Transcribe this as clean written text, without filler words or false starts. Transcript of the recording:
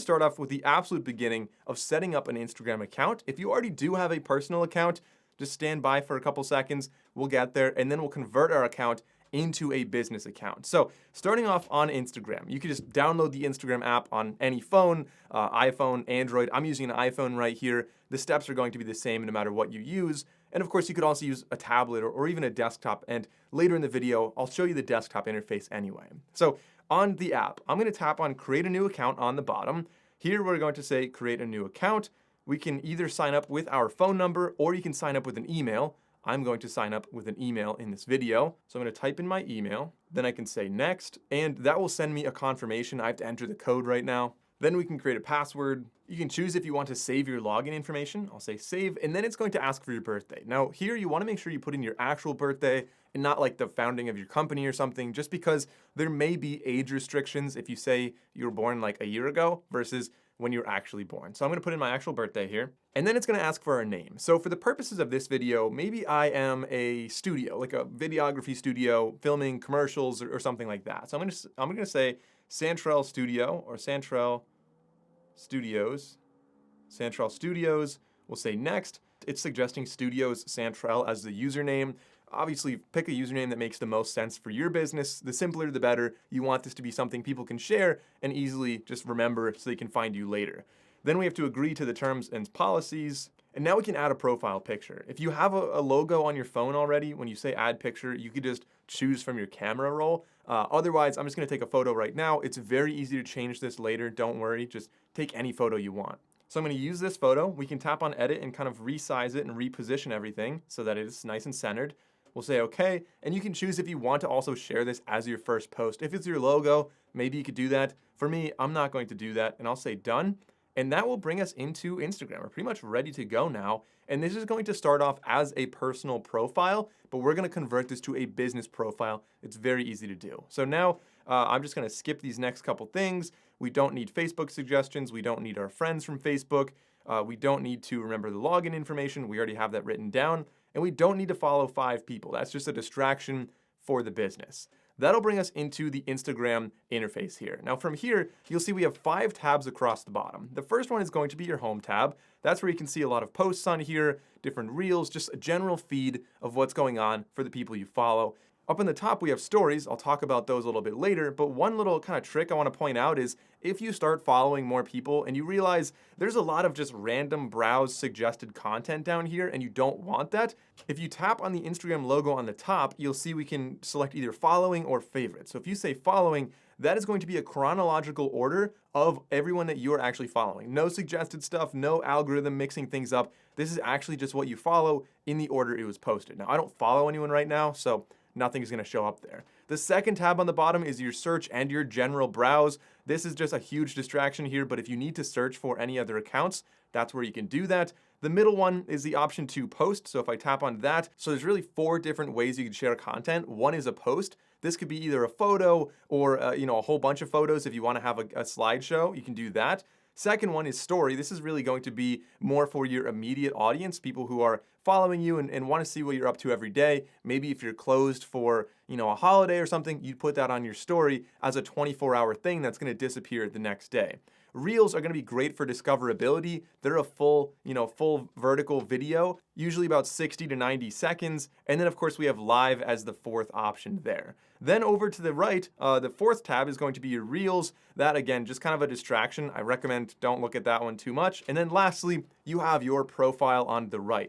to start off with the absolute beginning of setting up an Instagram account. If you already do have a personal account, just stand by for a couple seconds. We'll get there, and then we'll convert our account into a business account. So starting off on Instagram, you can just download the Instagram app on any phone, iPhone, Android. I'm using an iPhone right here. The steps are going to be the same no matter what you use. And of course, you could also use a tablet or even a desktop. And later in the video, I'll show you the desktop interface anyway. So on the app, I'm going to tap on create a new account on the bottom. Here, we're going to say create a new account. We can either sign up with our phone number or you can sign up with an email. I'm going to sign up with an email in this video. So I'm going to type in my email, then I can say next, and that will send me a confirmation. I have to enter the code right now. Then we can create a password. You can choose if you want to save your login information. I'll say save, and then it's going to ask for your birthday. Now here, you want to make sure you put in your actual birthday and not like the founding of your company or something, just because there may be age restrictions if you say you were born like a year ago versus when you're actually born. So I'm gonna put in my actual birthday here, and then it's gonna ask for our name. So for the purposes of this video, maybe I am a studio, like a videography studio, filming commercials or something like that. So I'm gonna say Santrell Studio or Santrell Studios. Santrell Studios, we'll say next. It's suggesting Studios Santrell as the username. Obviously, pick a username that makes the most sense for your business. The simpler, the better. You want this to be something people can share and easily just remember so they can find you later. Then we have to agree to the terms and policies. And now we can add a profile picture. If you have a logo on your phone already, when you say add picture, you could just choose from your camera roll. Otherwise, I'm just gonna take a photo right now. It's very easy to change this later. Don't worry, just take any photo you want. So I'm gonna use this photo. We can tap on edit and kind of resize it and reposition everything so that it is nice and centered. We'll say okay, and you can choose if you want to also share this as your first post. If it's your logo, maybe you could do that. For me, I'm not going to do that, and I'll say done. And that will bring us into Instagram. We're pretty much ready to go now. And this is going to start off as a personal profile, but we're gonna convert this to a business profile. It's very easy to do. So now I'm just gonna skip these next couple things. We don't need Facebook suggestions. We don't need our friends from Facebook. We don't need to remember the login information. We already have that written down. And we don't need to follow 5 people. That's just a distraction for the business. That'll bring us into the Instagram interface here. Now from here, you'll see we have 5 tabs across the bottom. The first one is going to be your home tab. That's where you can see a lot of posts on here, different reels, just a general feed of what's going on for the people you follow. Up in the top, we have stories. I'll talk about those a little bit later, but one little kind of trick I want to point out is if you start following more people and you realize there's a lot of just random browse suggested content down here and you don't want that, if you tap on the Instagram logo on the top, you'll see we can select either following or favorite. So if you say following, that is going to be a chronological order of everyone that you're actually following. No suggested stuff, no algorithm mixing things up. This is actually just what you follow in the order it was posted. Now, I don't follow anyone right now, so nothing is going to show up there. The second tab on the bottom is your search and your general browse. This is just a huge distraction here, but if you need to search for any other accounts, that's where you can do that. The middle one is the option to post. So if I tap on that, so there's really 4 different ways you can share content. One is a post. This could be either a photo or a whole bunch of photos. If you want to have a slideshow, you can do that. Second one is story. This is really going to be more for your immediate audience, people who are following you and want to see what you're up to every day. Maybe if you're closed for, a holiday or something, you'd put that on your story as a 24-hour thing that's going to disappear the next day. Reels are going to be great for discoverability. They're a full vertical video, usually about 60 to 90 seconds. And then of course we have live as the 4th option there. Then over to the right, the 4th tab is going to be your Reels. That again, just kind of a distraction. I recommend don't look at that one too much. And then lastly, you have your profile on the right.